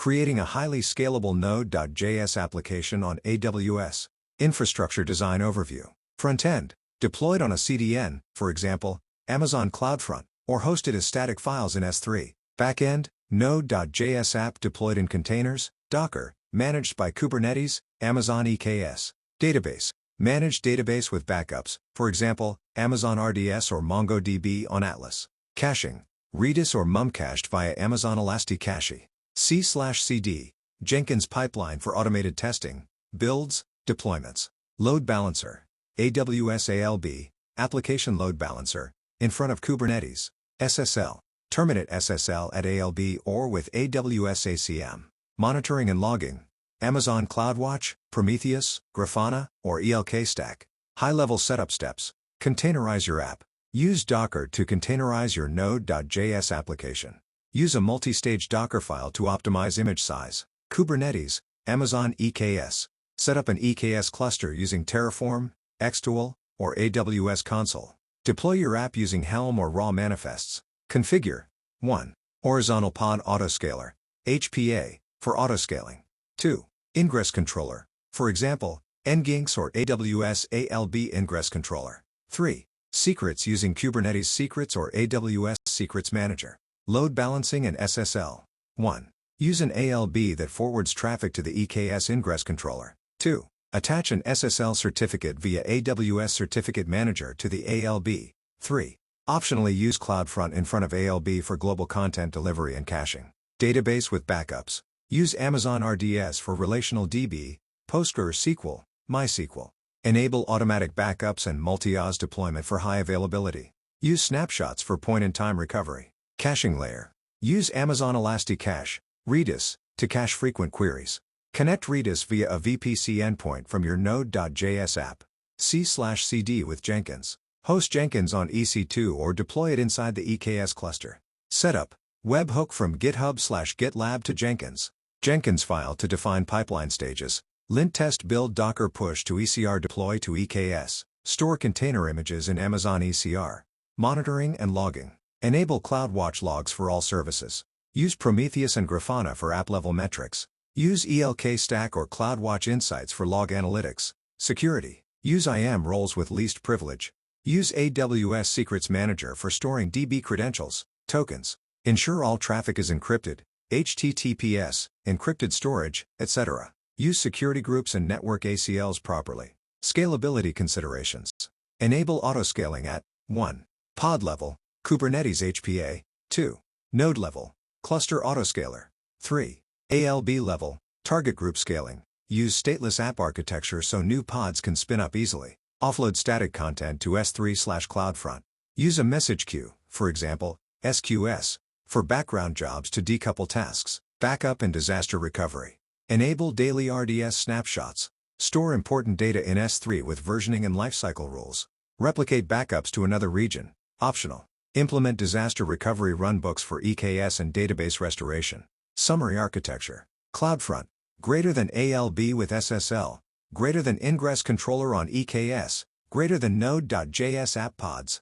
Creating a highly scalable Node.js application on AWS. Infrastructure Design Overview. Front-end, deployed on a CDN, for example, Amazon CloudFront, or hosted as static files in S3. Back-end, Node.js app deployed in containers, Docker, managed by Kubernetes, Amazon EKS. Database, managed database with backups, for example, Amazon RDS or MongoDB on Atlas. Caching, Redis or Mumcached via Amazon Elasticache. C/CD, Jenkins pipeline for automated testing, builds, deployments. Load Balancer, AWS ALB, Application Load Balancer, in front of Kubernetes. SSL, terminate SSL at ALB or with AWS ACM. Monitoring and logging, Amazon CloudWatch, Prometheus, Grafana, or ELK Stack. High-level setup steps, containerize your app. Use Docker to containerize your Node.js application. Use a multi-stage Docker file to optimize image size. Kubernetes, Amazon EKS. Set up an EKS cluster using Terraform, Xtool, or AWS Console. Deploy your app using Helm or raw manifests. Configure. 1. Horizontal Pod Autoscaler, HPA, for autoscaling. 2. Ingress Controller, for example, Nginx or AWS ALB Ingress Controller. 3. Secrets using Kubernetes Secrets or AWS Secrets Manager. Load Balancing and SSL. 1. Use an ALB that forwards traffic to the EKS Ingress Controller. 2. Attach an SSL certificate via AWS Certificate Manager to the ALB. 3. Optionally use CloudFront in front of ALB for global content delivery and caching. Database with backups. Use Amazon RDS for relational DB, PostgreSQL, MySQL. Enable automatic backups and multi-OS deployment for high availability. Use snapshots for point-in-time recovery. Caching layer. Use Amazon Elasticache, Redis, to cache frequent queries. Connect Redis via a VPC endpoint from your Node.js app. C/CD with Jenkins. Host Jenkins on EC2 or deploy it inside the EKS cluster. Setup. Webhook from GitHub/GitLab to Jenkins. Jenkins file to define pipeline stages. Lint test build Docker push to ECR deploy to EKS. Store container images in Amazon ECR. Monitoring and logging. Enable CloudWatch logs for all services. Use Prometheus and Grafana for app-level metrics. Use ELK Stack or CloudWatch Insights for log analytics. Security. Use IAM roles with least privilege. Use AWS Secrets Manager for storing DB credentials, tokens. Ensure all traffic is encrypted, HTTPS, encrypted storage, etc. Use security groups and network ACLs properly. Scalability considerations. Enable autoscaling at 1. Pod level, Kubernetes HPA. 2. Node level, cluster autoscaler. 3. ALB level, target group scaling. Use stateless app architecture so new pods can spin up easily. Offload static content to S3/CloudFront. Use a message queue, for example, SQS, for background jobs to decouple tasks. Backup and disaster recovery. Enable daily RDS snapshots. Store important data in S3 with versioning and lifecycle rules. Replicate backups to another region. Optional. Implement disaster recovery runbooks for EKS and database restoration. Summary architecture. CloudFront. Greater than ALB with SSL. Greater than Ingress Controller on EKS. Greater than Node.js app pods.